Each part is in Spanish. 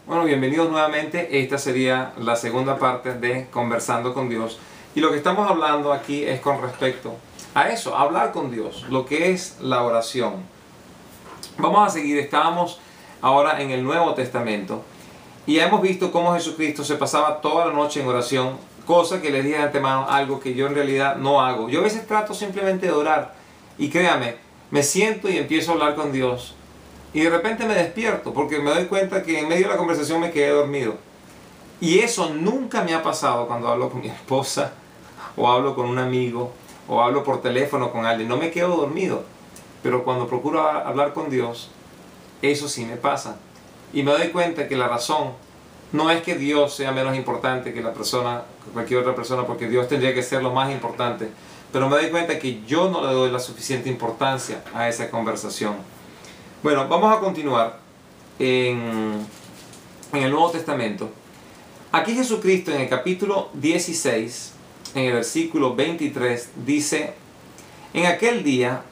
Bueno, bienvenidos nuevamente. Esta sería la segunda parte de Conversando con Dios. Y lo que estamos hablando aquí es con respecto a eso, a hablar con Dios, lo que es la oración. Vamos a seguir, estábamos ahora en el Nuevo Testamento y ya hemos visto cómo Jesucristo se pasaba toda la noche en oración, cosa que les dije de antemano, algo que yo en realidad no hago. Yo a veces trato simplemente de orar y créame, me siento y empiezo a hablar con Dios. Y de repente me despierto porque me doy cuenta que en medio de la conversación me quedé dormido. Y eso nunca me ha pasado cuando hablo con mi esposa, o hablo con un amigo, o hablo por teléfono con alguien. No me quedo dormido. Pero cuando procuro hablar con Dios, eso sí me pasa. Y me doy cuenta que la razón no es que Dios sea menos importante que la persona, cualquier otra persona, porque Dios tendría que ser lo más importante. Pero me doy cuenta que yo no le doy la suficiente importancia a esa conversación. Bueno, vamos a continuar en el Nuevo Testamento. Aquí Jesucristo en el capítulo 16, en el versículo 23, dice: en aquel día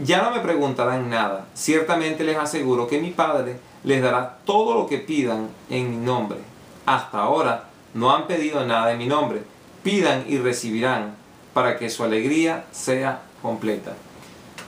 ya no me preguntarán nada. Ciertamente les aseguro que mi Padre les dará todo lo que pidan en mi nombre. Hasta ahora no han pedido nada en mi nombre. Pidan y recibirán para que su alegría sea completa.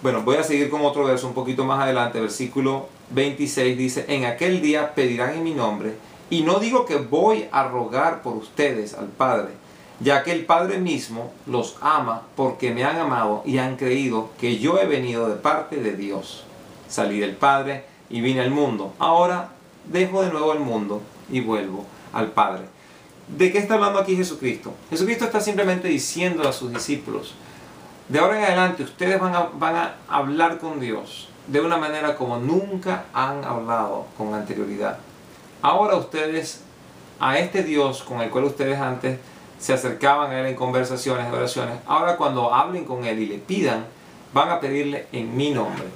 Bueno, voy a seguir con otro verso un poquito más adelante. Versículo 26 dice: en aquel día pedirán en mi nombre, y no digo que voy a rogar por ustedes al Padre, ya que el Padre mismo los ama porque me han amado y han creído que yo he venido de parte de Dios. Salí del Padre y vine al mundo. Ahora dejo de nuevo el mundo y vuelvo al Padre. ¿De qué está hablando aquí Jesucristo? Jesucristo está simplemente diciendo a sus discípulos: de ahora en adelante ustedes van a hablar con Dios de una manera como nunca han hablado con anterioridad. Ahora ustedes, a este Dios con el cual ustedes antes se acercaban a Él en conversaciones, de oraciones, ahora cuando hablen con Él y le pidan, van a pedirle en mi nombre.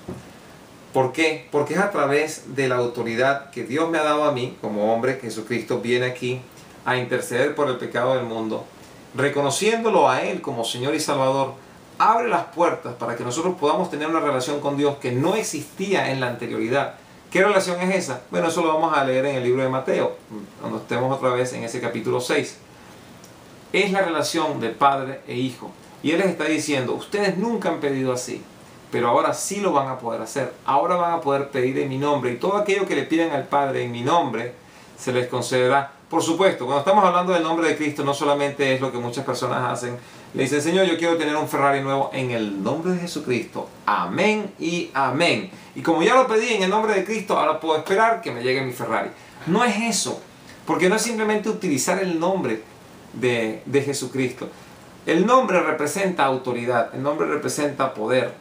¿Por qué? Porque es a través de la autoridad que Dios me ha dado a mí como hombre que Jesucristo viene aquí a interceder por el pecado del mundo, reconociéndolo a Él como Señor y Salvador. Abre las puertas para que nosotros podamos tener una relación con Dios que no existía en la anterioridad. ¿Qué relación es esa? Bueno, eso lo vamos a leer en el libro de Mateo, cuando estemos otra vez en ese capítulo 6. Es la relación de padre e hijo. Y Él les está diciendo: ustedes nunca han pedido así, pero ahora sí lo van a poder hacer. Ahora van a poder pedir en mi nombre, y todo aquello que le pidan al Padre en mi nombre se les concederá. Por supuesto, cuando estamos hablando del nombre de Cristo, no solamente es lo que muchas personas hacen. Le dicen: Señor, yo quiero tener un Ferrari nuevo en el nombre de Jesucristo. Amén y amén. Y como ya lo pedí en el nombre de Cristo, ahora puedo esperar que me llegue mi Ferrari. No es eso, porque no es simplemente utilizar el nombre de Jesucristo. El nombre representa autoridad, el nombre representa poder.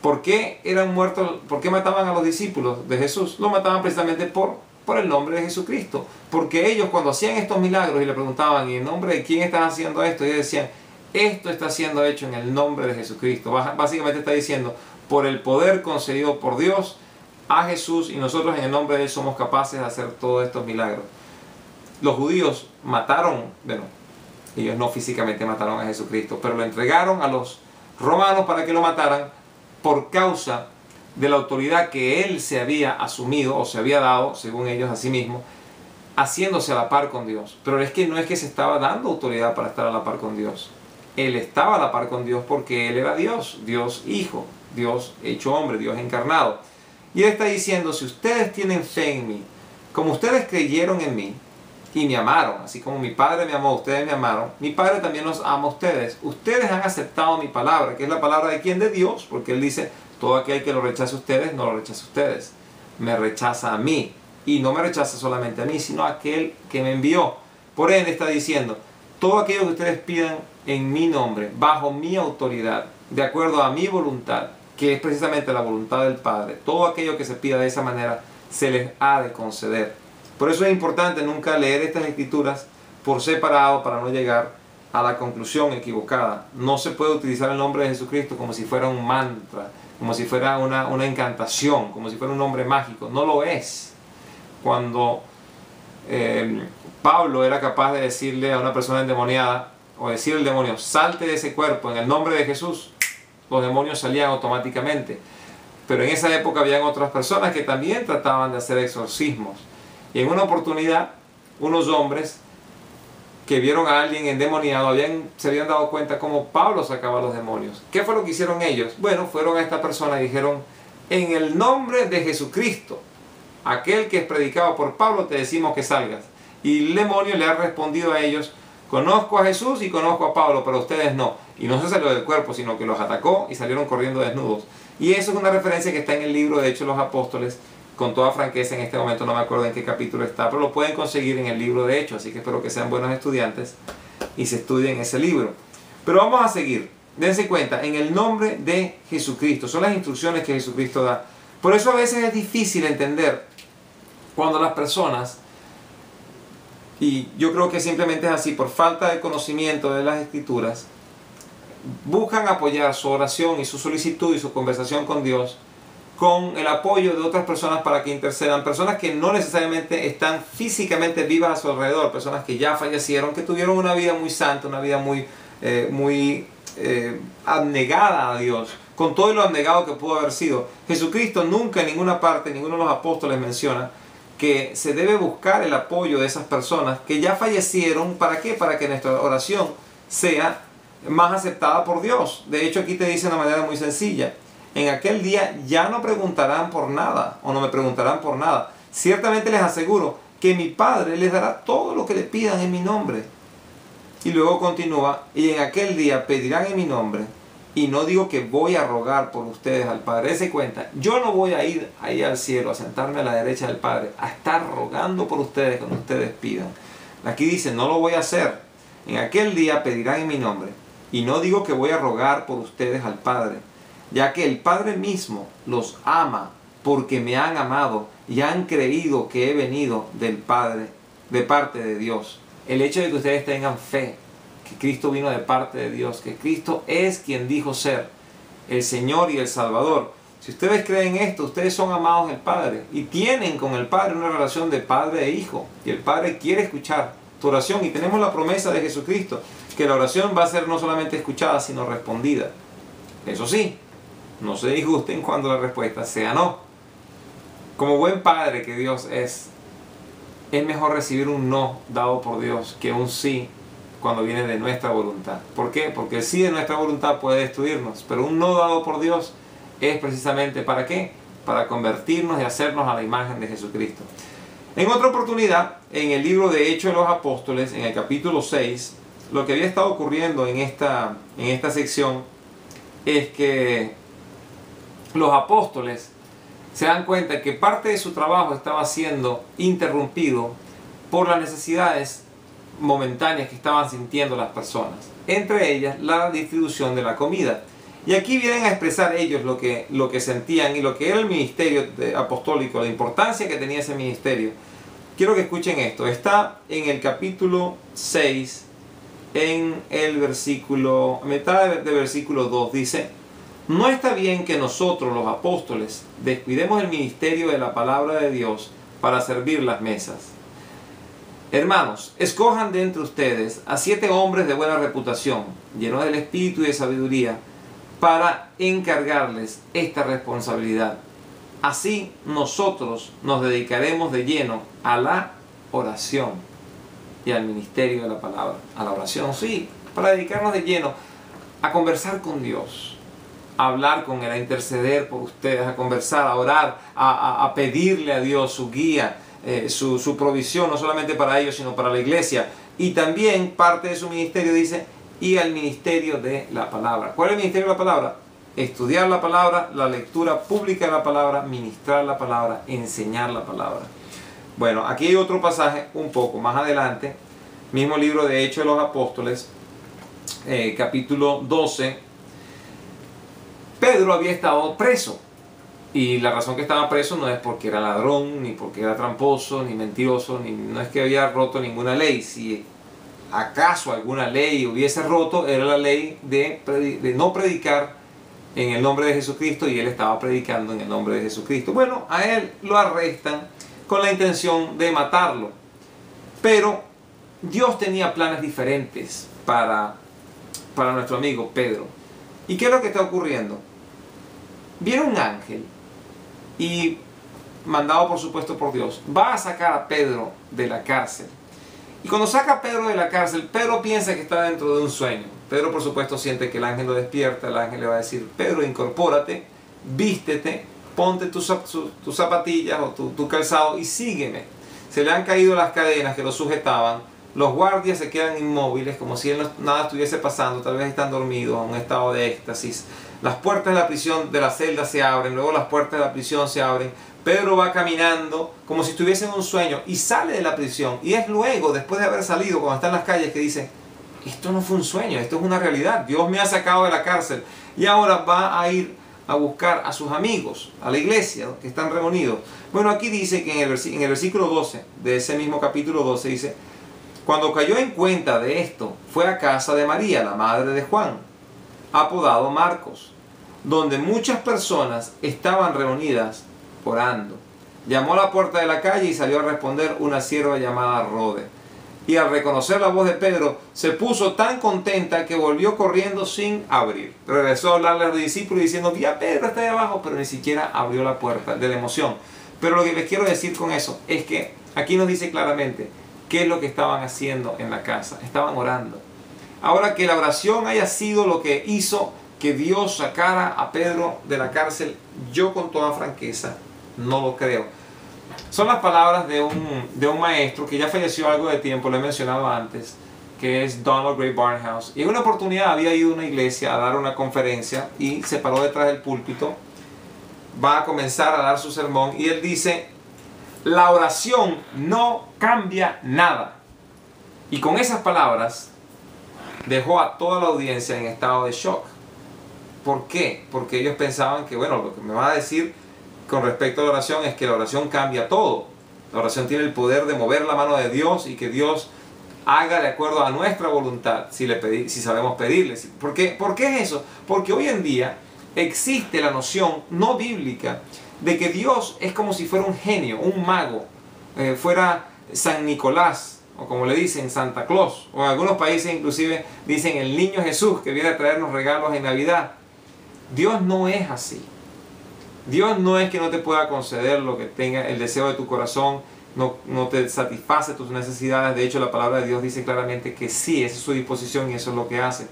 ¿Por qué eran muertos? ¿Por qué mataban a los discípulos de Jesús? Lo mataban precisamente por el nombre de Jesucristo. Porque ellos, cuando hacían estos milagros y le preguntaban: ¿y en nombre de quién están haciendo esto? Y ellos decían: esto está siendo hecho en el nombre de Jesucristo. Básicamente está diciendo: por el poder concedido por Dios a Jesús, y nosotros en el nombre de Él somos capaces de hacer todos estos milagros. Los judíos mataron, bueno, ellos no físicamente mataron a Jesucristo, pero lo entregaron a los romanos para que lo mataran por causa de la autoridad que Él se había asumido o se había dado, según ellos a sí mismos, haciéndose a la par con Dios. Pero es que no es que se estaba dando autoridad para estar a la par con Dios. Él estaba a la par con Dios porque Él era Dios, Dios Hijo, Dios hecho hombre, Dios encarnado. Y Él está diciendo: si ustedes tienen fe en mí, como ustedes creyeron en mí y me amaron, así como mi Padre me amó, ustedes me amaron, mi Padre también los ama a ustedes. Ustedes han aceptado mi palabra, que es la palabra de quién, de Dios, porque Él dice: todo aquel que lo rechace a ustedes, no lo rechaza a ustedes, me rechaza a mí. Y no me rechaza solamente a mí, sino a aquel que me envió. Por ende está diciendo: todo aquello que ustedes pidan en mi nombre, bajo mi autoridad, de acuerdo a mi voluntad, que es precisamente la voluntad del Padre, todo aquello que se pida de esa manera se les ha de conceder. Por eso es importante nunca leer estas escrituras por separado para no llegar a la conclusión equivocada. No se puede utilizar el nombre de Jesucristo como si fuera un mantra, como si fuera una encantación, como si fuera un nombre mágico. No lo es. Cuando Pablo era capaz de decirle a una persona endemoniada, o decirle al demonio: salte de ese cuerpo en el nombre de Jesús, los demonios salían automáticamente. Pero en esa época habían otras personas que también trataban de hacer exorcismos. Y en una oportunidad, unos hombres que vieron a alguien endemoniado se habían dado cuenta cómo Pablo sacaba a los demonios. ¿Qué fue lo que hicieron ellos? Bueno, fueron a esta persona y dijeron: en el nombre de Jesucristo, aquel que es predicado por Pablo, te decimos que salgas. Y el demonio le ha respondido a ellos: conozco a Jesús y conozco a Pablo, pero ustedes no. Y no se salió del cuerpo, sino que los atacó y salieron corriendo desnudos. Y eso es una referencia que está en el libro de Hechos de los Apóstoles. Con toda franqueza, en este momento no me acuerdo en qué capítulo está, pero lo pueden conseguir en el libro de Hechos, así que espero que sean buenos estudiantes y se estudien ese libro. Pero vamos a seguir. Dense cuenta, en el nombre de Jesucristo. Son las instrucciones que Jesucristo da. Por eso a veces es difícil entender cuando las personas, y yo creo que simplemente es así, por falta de conocimiento de las Escrituras, buscan apoyar su oración y su solicitud y su conversación con Dios con el apoyo de otras personas para que intercedan, personas que no necesariamente están físicamente vivas a su alrededor, personas que ya fallecieron, que tuvieron una vida muy santa, una vida muy abnegada a Dios, con todo lo abnegado que pudo haber sido. Jesucristo nunca en ninguna parte, ninguno de los apóstoles menciona que se debe buscar el apoyo de esas personas que ya fallecieron. ¿Para qué? Para que nuestra oración sea más aceptada por Dios. De hecho, aquí te dice de una manera muy sencilla: en aquel día ya no preguntarán por nada, o no me preguntarán por nada. Ciertamente les aseguro que mi Padre les dará todo lo que le pidan en mi nombre. Y luego continúa: y en aquel día pedirán en mi nombre, y no digo que voy a rogar por ustedes al Padre. Dese cuenta, yo no voy a ir ahí al cielo, a sentarme a la derecha del Padre, a estar rogando por ustedes cuando ustedes pidan. Aquí dice: no lo voy a hacer. En aquel día pedirán en mi nombre, y no digo que voy a rogar por ustedes al Padre, ya que el Padre mismo los ama, porque me han amado y han creído que he venido del Padre, de parte de Dios. El hecho de que ustedes tengan fe que Cristo vino de parte de Dios, que Cristo es quien dijo ser el Señor y el Salvador. Si ustedes creen esto, ustedes son amados del Padre y tienen con el Padre una relación de padre e hijo, y el Padre quiere escuchar tu oración, y tenemos la promesa de Jesucristo que la oración va a ser no solamente escuchada, sino respondida. Eso sí, no se disgusten cuando la respuesta sea no. Como buen padre que Dios es mejor recibir un no dado por Dios que un sí cuando viene de nuestra voluntad. ¿Por qué? Porque el sí de nuestra voluntad puede destruirnos, pero un no dado por Dios es precisamente ¿para qué? Para convertirnos y hacernos a la imagen de Jesucristo. En otra oportunidad, en el libro de Hechos de los Apóstoles, en el capítulo 6, lo que había estado ocurriendo en esta sección es que los apóstoles se dan cuenta que parte de su trabajo estaba siendo interrumpido por las necesidades momentáneas que estaban sintiendo las personas, entre ellas la distribución de la comida. Y aquí vienen a expresar ellos lo que sentían y lo que era el ministerio apostólico, la importancia que tenía ese ministerio. Quiero que escuchen esto. Está en el capítulo 6, en el versículo, mitad de versículo 2, dice: no está bien que nosotros, los apóstoles, descuidemos el ministerio de la palabra de Dios para servir las mesas. Hermanos, escojan de entre ustedes a 7 hombres de buena reputación, llenos del espíritu y de sabiduría, para encargarles esta responsabilidad. Así nosotros nos dedicaremos de lleno a la oración y al ministerio de la palabra. A la oración, sí, para dedicarnos de lleno a conversar con Dios, a hablar con Él, a interceder por ustedes, a conversar, a orar, a pedirle a Dios su guía, su provisión, no solamente para ellos, sino para la iglesia. Y también parte de su ministerio dice: y al ministerio de la palabra. ¿Cuál es el ministerio de la palabra? Estudiar la palabra, la lectura pública de la palabra, ministrar la palabra, enseñar la palabra. Bueno, aquí hay otro pasaje un poco más adelante, mismo libro de Hechos de los Apóstoles, capítulo 12. Pedro había estado preso, y la razón que estaba preso no es porque era ladrón, ni porque era tramposo, ni mentiroso, no es que había roto ninguna ley. Si acaso alguna ley hubiese roto, era la ley de no predicar en el nombre de Jesucristo, y él estaba predicando en el nombre de Jesucristo. Bueno, a él lo arrestan con la intención de matarlo, pero Dios tenía planes diferentes para nuestro amigo Pedro. ¿Y qué es lo que está ocurriendo? Viene un ángel y mandado por supuesto por Dios, va a sacar a Pedro de la cárcel. Y cuando saca a Pedro de la cárcel, Pedro piensa que está dentro de un sueño. Pedro por supuesto siente que el ángel lo despierta, el ángel le va a decir: Pedro, incorpórate, vístete, ponte tus zapatillas o tu calzado y sígueme. Se le han caído las cadenas que lo sujetaban, los guardias se quedan inmóviles como si nada estuviese pasando, tal vez están dormidos en un estado de éxtasis. Las puertas de la prisión, de la celda se abren, luego las puertas de la prisión se abren. Pedro va caminando como si estuviese en un sueño y sale de la prisión. Y es luego, después de haber salido, cuando está en las calles, que dice: esto no fue un sueño, esto es una realidad. Dios me ha sacado de la cárcel. Y ahora va a ir a buscar a sus amigos, a la iglesia, que están reunidos. Bueno, aquí dice que en el versículo 12 de ese mismo capítulo 12 dice: cuando cayó en cuenta de esto, fue a casa de María, la madre de Juan, apodado Marcos, donde muchas personas estaban reunidas orando. Llamó a la puerta de la calle y salió a responder una sierva llamada Rode. Y al reconocer la voz de Pedro, se puso tan contenta que volvió corriendo sin abrir. Regresó a hablarle a los discípulos diciendo: ya Pedro está ahí abajo, pero ni siquiera abrió la puerta de la emoción. Pero lo que les quiero decir con eso es que aquí nos dice claramente qué es lo que estaban haciendo en la casa. Estaban orando. Ahora, que la oración haya sido lo que hizo que Dios sacara a Pedro de la cárcel, yo con toda franqueza no lo creo. Son las palabras de un maestro que ya falleció algo de tiempo, lo he mencionado antes, que es Donald Grey Barnhouse. Y en una oportunidad había ido a una iglesia a dar una conferencia y se paró detrás del púlpito. Va a comenzar a dar su sermón y él dice: la oración no cambia nada. Y con esas palabras dejó a toda la audiencia en estado de shock. ¿Por qué? Porque ellos pensaban que, bueno, lo que me va a decir con respecto a la oración es que la oración cambia todo. La oración tiene el poder de mover la mano de Dios y que Dios haga de acuerdo a nuestra voluntad si sabemos pedirle. ¿Por qué es eso? Porque hoy en día existe la noción no bíblica de que Dios es como si fuera un genio, un mago, fuera San Nicolás, o como le dicen, Santa Claus, o en algunos países inclusive dicen el niño Jesús que viene a traernos regalos en Navidad. Dios no es así. Dios no es que no te pueda conceder lo que tenga el deseo de tu corazón, no te satisface tus necesidades. De hecho, la palabra de Dios dice claramente que sí, esa es su disposición y eso es lo que hace.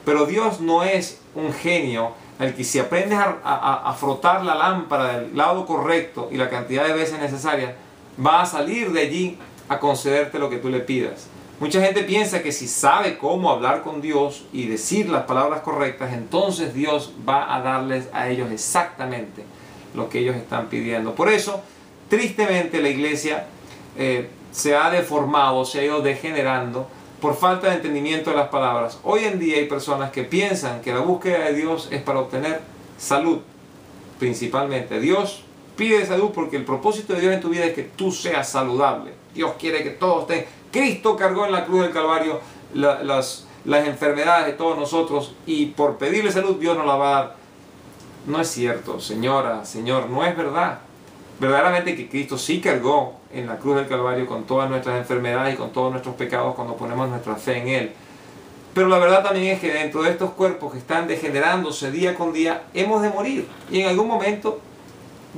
Pero Dios no es un genio al que si aprendes a frotar la lámpara del lado correcto y la cantidad de veces necesaria, va a salir de allí a concederte lo que tú le pidas. Mucha gente piensa que si sabe cómo hablar con Dios y decir las palabras correctas, entonces Dios va a darles a ellos exactamente lo que ellos están pidiendo. Por eso, tristemente, la iglesia se ha deformado, se ha ido degenerando por falta de entendimiento de las palabras. Hoy en día hay personas que piensan que la búsqueda de Dios es para obtener salud, principalmente. Dios pide salud porque el propósito de Dios en tu vida es que tú seas saludable. Dios quiere que todos estén. Cristo cargó en la cruz del Calvario las enfermedades de todos nosotros y por pedirle salud Dios nos la va a dar. No es cierto, señora, señor, no es verdad. Verdaderamente que Cristo sí cargó en la cruz del Calvario con todas nuestras enfermedades y con todos nuestros pecados cuando ponemos nuestra fe en Él. Pero la verdad también es que dentro de estos cuerpos que están degenerándose día con día, hemos de morir. Y en algún momento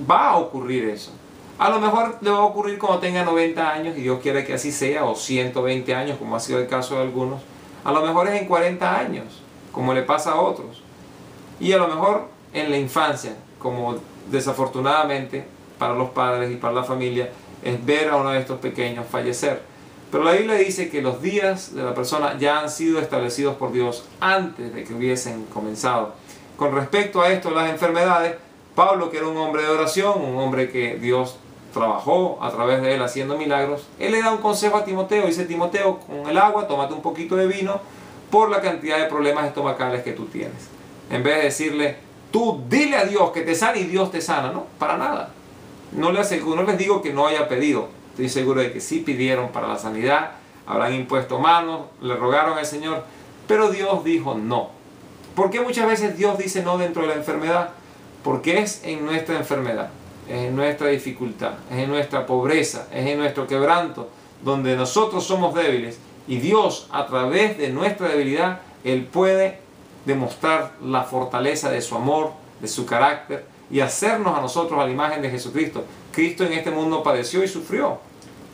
va a ocurrir eso. A lo mejor le va a ocurrir cuando tenga 90 años, y Dios quiere que así sea, o 120 años, como ha sido el caso de algunos. A lo mejor es en 40 años, como le pasa a otros. Y a lo mejor en la infancia, como desafortunadamente para los padres y para la familia, es ver a uno de estos pequeños fallecer. Pero la Biblia dice que los días de la persona ya han sido establecidos por Dios antes de que hubiesen comenzado. Con respecto a esto, las enfermedades, Pablo, que era un hombre de oración, un hombre que Dios trabajó a través de él haciendo milagros, él le da un consejo a Timoteo. Dice: Timoteo, con el agua tómate un poquito de vino por la cantidad de problemas estomacales que tú tienes. En vez de decirle: tú dile a Dios que te sane y Dios te sana. No, para nada. No les digo que no haya pedido. Estoy seguro de que sí pidieron para la sanidad, habrán impuesto manos, le rogaron al Señor, pero Dios dijo no. ¿Por qué muchas veces Dios dice no dentro de la enfermedad? Porque es en nuestra enfermedad, es en nuestra dificultad, es en nuestra pobreza, es en nuestro quebranto, donde nosotros somos débiles, y Dios, a través de nuestra debilidad, Él puede demostrar la fortaleza de su amor, de su carácter, y hacernos a nosotros a la imagen de Jesucristo. Cristo en este mundo padeció y sufrió.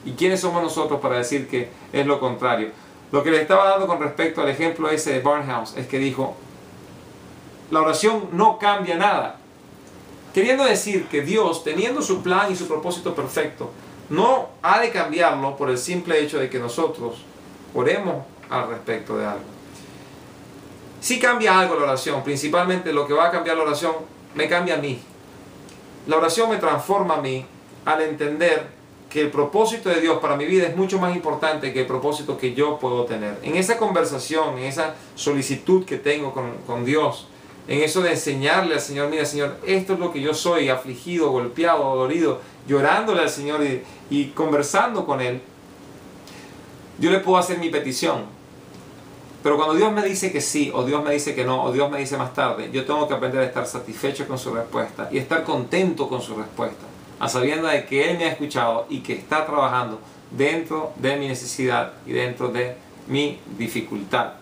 ¿Y quiénes somos nosotros para decir que es lo contrario? Lo que les estaba dando con respecto al ejemplo ese de Barnhouse es que dijo, la oración no cambia nada. Queriendo decir que Dios, teniendo su plan y su propósito perfecto, no ha de cambiarlo por el simple hecho de que nosotros oremos al respecto de algo. Si cambia algo la oración, principalmente lo que va a cambiar la oración, me cambia a mí. La oración me transforma a mí al entender que el propósito de Dios para mi vida es mucho más importante que el propósito que yo puedo tener. En esa conversación, en esa solicitud que tengo con Dios, en eso de enseñarle al Señor, mira Señor, esto es lo que yo soy, afligido, golpeado, dolido, llorándole al Señor y conversando con Él, yo le puedo hacer mi petición. Pero cuando Dios me dice que sí, o Dios me dice que no, o Dios me dice más tarde, yo tengo que aprender a estar satisfecho con su respuesta y estar contento con su respuesta, a sabienda de que Él me ha escuchado y que está trabajando dentro de mi necesidad y dentro de mi dificultad.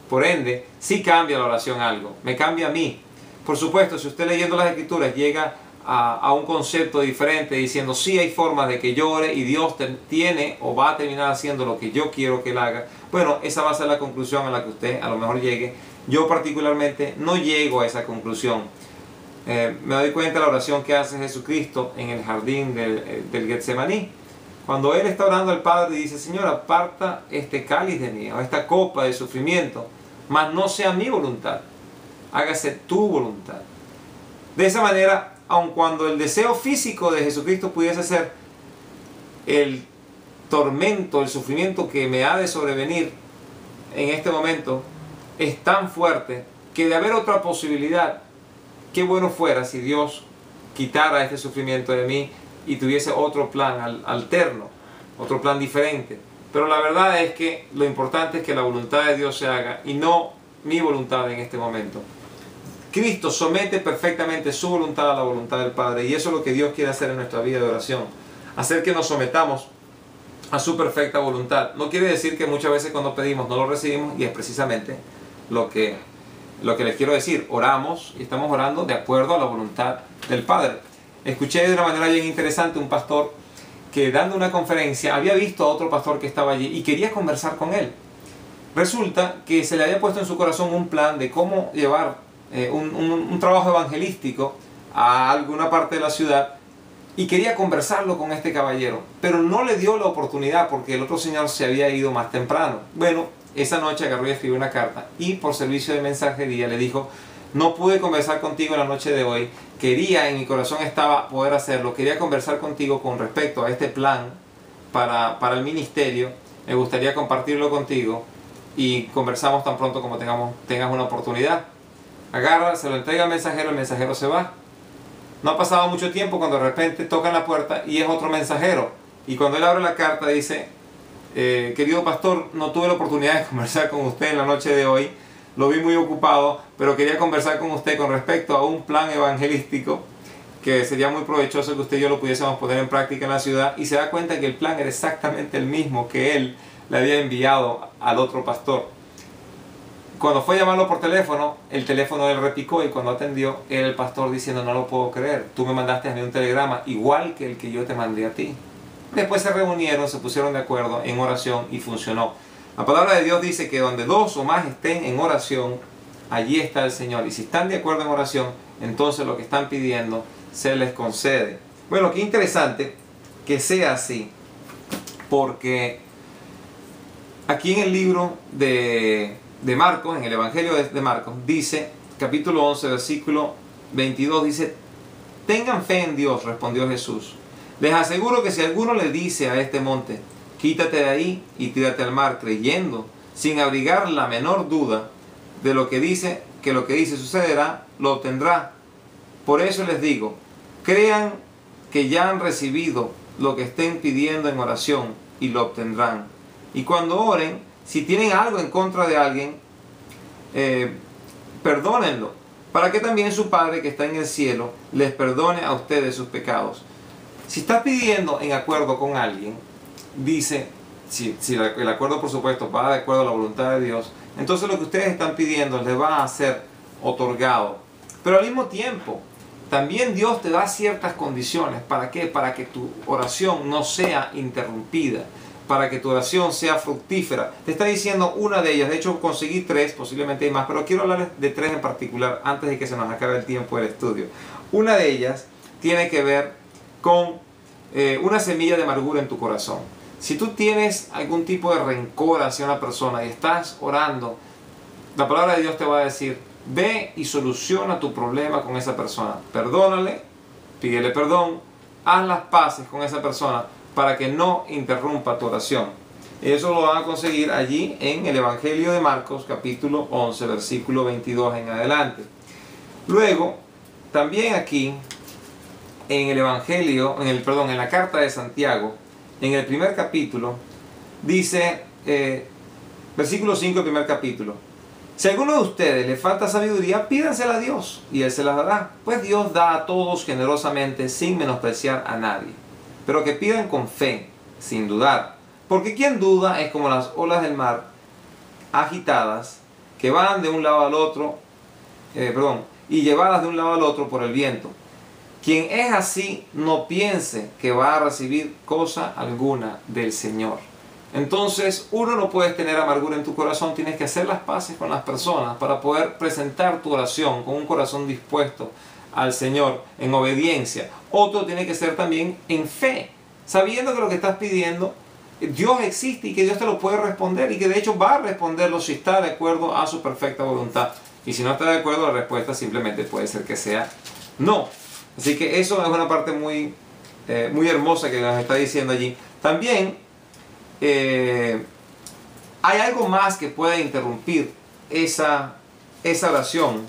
Por ende, sí cambia la oración algo, me cambia a mí. Por supuesto, si usted leyendo las Escrituras llega a un concepto diferente diciendo sí hay formas de que yo ore y Dios tiene o va a terminar haciendo lo que yo quiero que Él haga, bueno, esa va a ser la conclusión a la que usted a lo mejor llegue. Yo particularmente no llego a esa conclusión. Me doy cuenta de la oración que hace Jesucristo en el jardín del Getsemaní. Cuando Él está orando al Padre y dice, Señor, aparta este cáliz de mí, o esta copa de sufrimiento, mas no sea mi voluntad, hágase tu voluntad. De esa manera, aun cuando el deseo físico de Jesucristo pudiese ser el tormento, el sufrimiento que me ha de sobrevenir en este momento, es tan fuerte que de haber otra posibilidad, qué bueno fuera si Dios quitara este sufrimiento de mí y tuviese otro plan alterno, otro plan diferente. Pero la verdad es que lo importante es que la voluntad de Dios se haga y no mi voluntad en este momento. Cristo somete perfectamente su voluntad a la voluntad del Padre y eso es lo que Dios quiere hacer en nuestra vida de oración. Hacer que nos sometamos a su perfecta voluntad. No quiere decir que muchas veces cuando pedimos no lo recibimos y es precisamente lo que les quiero decir. Oramos y estamos orando de acuerdo a la voluntad del Padre. Escuché de una manera bien interesante un pastor que dando una conferencia había visto a otro pastor que estaba allí y quería conversar con él. Resulta que se le había puesto en su corazón un plan de cómo llevar un trabajo evangelístico a alguna parte de la ciudad y quería conversarlo con este caballero, pero no le dio la oportunidad porque el otro señor se había ido más temprano. Bueno, esa noche agarró y escribió una carta y por servicio de mensajería le dijo, no pude conversar contigo en la noche de hoy, quería, en mi corazón estaba poder hacerlo, quería conversar contigo con respecto a este plan para el ministerio, me gustaría compartirlo contigo y conversamos tan pronto como tengas una oportunidad. Agarra, se lo entrega al mensajero, el mensajero se va. No ha pasado mucho tiempo cuando de repente tocan la puerta y es otro mensajero. Y cuando él abre la carta dice, querido pastor, no tuve la oportunidad de conversar con usted en la noche de hoy, lo vi muy ocupado, pero quería conversar con usted con respecto a un plan evangelístico que sería muy provechoso que usted y yo lo pudiésemos poner en práctica en la ciudad, y se da cuenta que el plan era exactamente el mismo que él le había enviado al otro pastor. Cuando fue a llamarlo por teléfono, el teléfono de él repicó y cuando atendió era el pastor diciendo, no lo puedo creer, tú me mandaste a mí un telegrama igual que el que yo te mandé a ti. Después se reunieron, se pusieron de acuerdo en oración y funcionó. La palabra de Dios dice que donde dos o más estén en oración, allí está el Señor. Y si están de acuerdo en oración, entonces lo que están pidiendo se les concede. Bueno, qué interesante que sea así, porque aquí en el libro de Marcos, en el Evangelio de Marcos, dice, capítulo 11, versículo 22, dice, tengan fe en Dios, respondió Jesús. Les aseguro que si alguno le dice a este monte, quítate de ahí y tírate al mar, creyendo, sin abrigar la menor duda de lo que dice sucederá, lo obtendrá. Por eso les digo, crean que ya han recibido lo que estén pidiendo en oración y lo obtendrán. Y cuando oren, si tienen algo en contra de alguien, perdónenlo, para que también su Padre que está en el cielo les perdone a ustedes sus pecados. Si estás pidiendo en acuerdo con alguien, dice, si el acuerdo por supuesto va de acuerdo a la voluntad de Dios, entonces lo que ustedes están pidiendo les va a ser otorgado. Pero al mismo tiempo, también Dios te da ciertas condiciones. ¿Para qué? Para que tu oración no sea interrumpida, para que tu oración sea fructífera. Te está diciendo una de ellas. De hecho, conseguí 3, posiblemente hay más, pero quiero hablar de 3 en particular antes de que se nos acabe el tiempo del estudio. Una de ellas tiene que ver con una semilla de amargura en tu corazón. Si tú tienes algún tipo de rencor hacia una persona y estás orando, la palabra de Dios te va a decir: ve y soluciona tu problema con esa persona. Perdónale, pídele perdón, haz las paces con esa persona para que no interrumpa tu oración. Eso lo van a conseguir allí en el Evangelio de Marcos, capítulo 11, versículo 22 en adelante. Luego, también aquí, en el Evangelio, en la carta de Santiago, en el primer capítulo, dice, versículo 5 del primer capítulo: si a alguno de ustedes le falta sabiduría, pídansela a Dios y Él se la dará, pues Dios da a todos generosamente sin menospreciar a nadie. Pero que pidan con fe, sin dudar, porque quien duda es como las olas del mar agitadas que van de un lado al otro, y llevadas de un lado al otro por el viento. Quien es así, no piense que va a recibir cosa alguna del Señor. Entonces, uno, no puedes tener amargura en tu corazón, tienes que hacer las paces con las personas para poder presentar tu oración con un corazón dispuesto al Señor en obediencia. Otro tiene que ser también en fe, sabiendo que lo que estás pidiendo, Dios existe y que Dios te lo puede responder, y que de hecho va a responderlo si está de acuerdo a su perfecta voluntad. Y si no está de acuerdo, la respuesta simplemente puede ser que sea no. Así que eso es una parte muy hermosa que nos está diciendo allí. También hay algo más que puede interrumpir esa oración,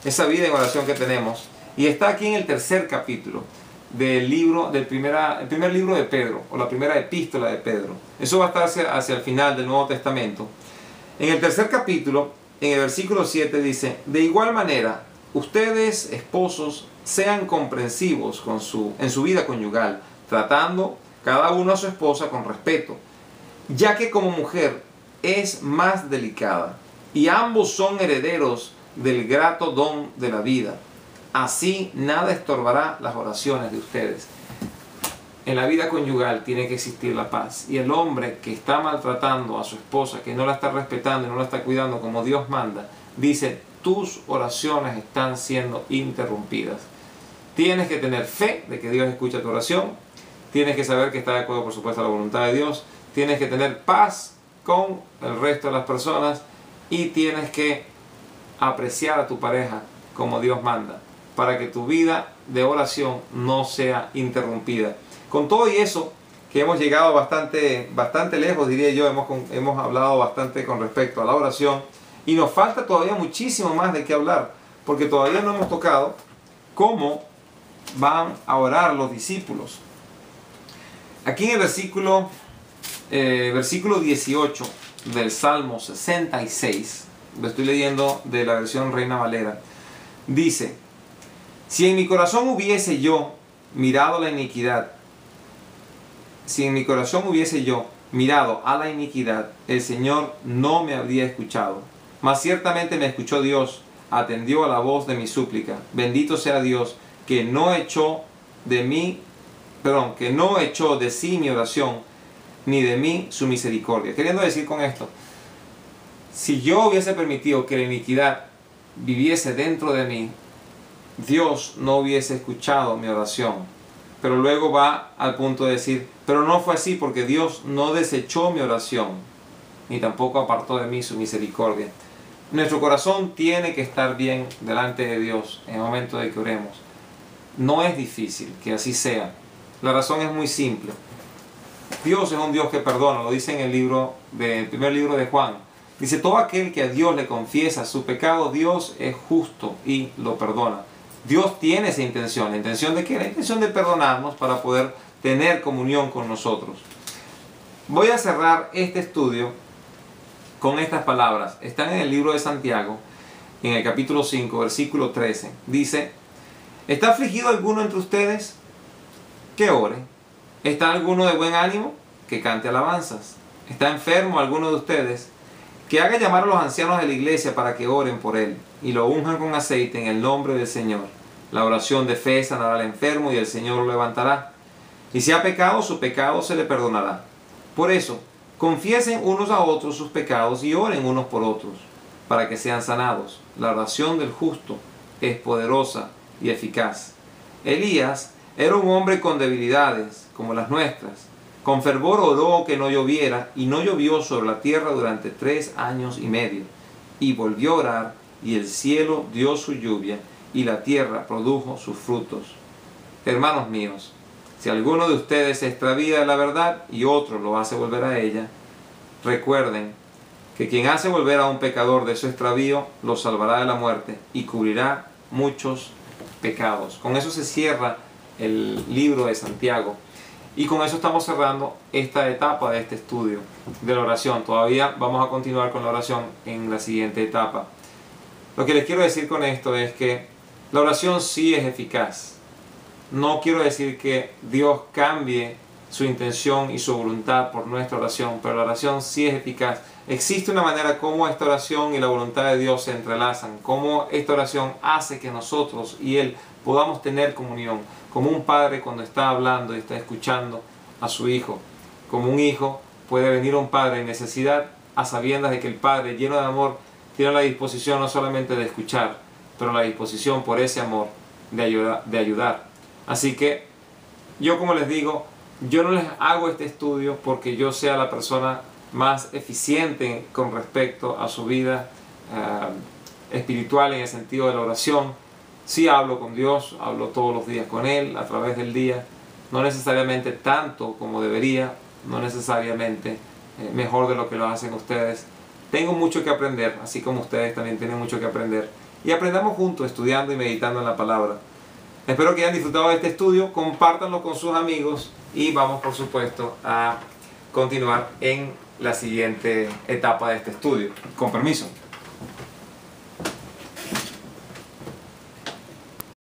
esa vida en oración que tenemos, y está aquí en el tercer capítulo del primer libro de Pedro, o la primera epístola de Pedro. Eso va a estar hacia el final del Nuevo Testamento. En el tercer capítulo, en el versículo 7 dice: de igual manera, ustedes, esposos, sean comprensivos en su vida conyugal, tratando cada uno a su esposa con respeto, ya que como mujer es más delicada, y ambos son herederos del grato don de la vida. Así nada estorbará las oraciones de ustedes. En la vida conyugal tiene que existir la paz, y el hombre que está maltratando a su esposa, que no la está respetando y no la está cuidando como Dios manda, dice: tus oraciones están siendo interrumpidas. Tienes que tener fe de que Dios escucha tu oración. Tienes que saber que está de acuerdo, por supuesto, a la voluntad de Dios. Tienes que tener paz con el resto de las personas. Y tienes que apreciar a tu pareja como Dios manda, para que tu vida de oración no sea interrumpida. Con todo y eso, que hemos llegado bastante lejos, diría yo, hemos hablado bastante con respecto a la oración. Y nos falta todavía muchísimo más de qué hablar, porque todavía no hemos tocado cómo van a orar los discípulos. Aquí en el versículo 18 del Salmo 66, lo estoy leyendo de la versión Reina Valera, dice: si en mi corazón hubiese yo mirado la iniquidad, si en mi corazón hubiese yo mirado a la iniquidad, el Señor no me habría escuchado. Mas ciertamente me escuchó Dios, atendió a la voz de mi súplica. Bendito sea Dios, que no echó de sí mi oración, ni de mí su misericordia. Queriendo decir con esto, si yo hubiese permitido que la iniquidad viviese dentro de mí, Dios no hubiese escuchado mi oración. Pero luego va al punto de decir: pero no fue así, porque Dios no desechó mi oración, ni tampoco apartó de mí su misericordia. Nuestro corazón tiene que estar bien delante de Dios en el momento de que oremos. No es difícil que así sea. La razón es muy simple. Dios es un Dios que perdona, lo dice en el primer libro de Juan. Dice: todo aquel que a Dios le confiesa su pecado, Dios es justo y lo perdona. Dios tiene esa intención. ¿La intención de qué? La intención de perdonarnos para poder tener comunión con nosotros. Voy a cerrar este estudio con estas palabras. Están en el libro de Santiago, en el capítulo 5, versículo 13. Dice: ¿está afligido alguno entre ustedes? Que ore. ¿Está alguno de buen ánimo? Que cante alabanzas. ¿Está enfermo alguno de ustedes? Que haga llamar a los ancianos de la iglesia para que oren por él y lo unjan con aceite en el nombre del Señor. La oración de fe sanará al enfermo y el Señor lo levantará. Y si ha pecado, su pecado se le perdonará. Por eso, confiesen unos a otros sus pecados y oren unos por otros, para que sean sanados. La oración del justo es poderosa y eficaz. Elías era un hombre con debilidades, como las nuestras. Con fervor oró que no lloviera, y no llovió sobre la tierra durante 3 años y medio. Y volvió a orar, y el cielo dio su lluvia, y la tierra produjo sus frutos. Hermanos míos, si alguno de ustedes se extravía de la verdad y otro lo hace volver a ella, recuerden que quien hace volver a un pecador de su extravío lo salvará de la muerte y cubrirá muchos pecados. Con eso se cierra el libro de Santiago. Y con eso estamos cerrando esta etapa de este estudio de la oración. Todavía vamos a continuar con la oración en la siguiente etapa. Lo que les quiero decir con esto es que la oración sí es eficaz. No quiero decir que Dios cambie su intención y su voluntad por nuestra oración, pero la oración sí es eficaz. Existe una manera como esta oración y la voluntad de Dios se entrelazan, cómo esta oración hace que nosotros y Él podamos tener comunión, como un padre cuando está hablando y está escuchando a su hijo. Como un hijo puede venir a un padre en necesidad, a sabiendas de que el padre, lleno de amor, tiene la disposición no solamente de escuchar, pero la disposición por ese amor de ayudar. Así que yo, como les digo, yo no les hago este estudio porque yo sea la persona más eficiente con respecto a su vida espiritual en el sentido de la oración. Sí hablo con Dios, hablo todos los días con Él a través del día, no necesariamente tanto como debería, no necesariamente mejor de lo que lo hacen ustedes. Tengo mucho que aprender, así como ustedes también tienen mucho que aprender. Y aprendamos juntos estudiando y meditando en la palabra. Espero que hayan disfrutado de este estudio, compártanlo con sus amigos y vamos por supuesto a continuar en la siguiente etapa de este estudio. Con permiso.